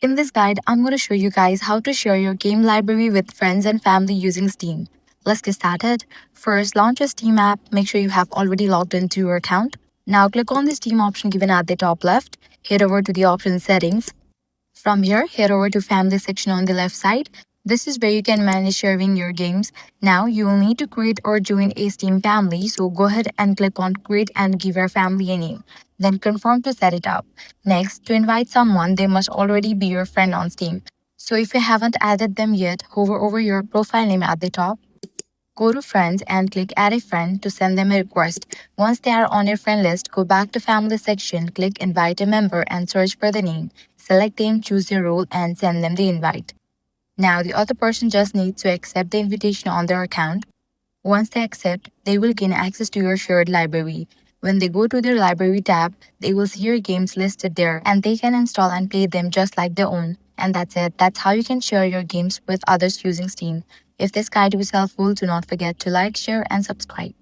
In this guide, I'm going to show you guys how to share your game library with friends and family using Steam. Let's get started. First, launch your Steam app. Make sure you have already logged into your account. Now click on the Steam option given at the top left. Head over to the option settings. From here, head over to family section on the left side. This is where you can manage sharing your games. Now you will need to create or join a Steam family, so go ahead and click on create and give your family a name. Then confirm to set it up. Next, to invite someone, they must already be your friend on Steam. So if you haven't added them yet, hover over your profile name at the top. Go to Friends and click Add a Friend to send them a request. Once they are on your friend list, go back to Family section, click Invite a Member and search for the name. Select them, choose your role, and send them the invite. Now, the other person just needs to accept the invitation on their account. Once they accept, they will gain access to your shared library. When they go to their library tab, they will see your games listed there and they can install and play them just like their own. And that's it. That's how you can share your games with others using Steam. If this guide was helpful, do not forget to like, share, and subscribe.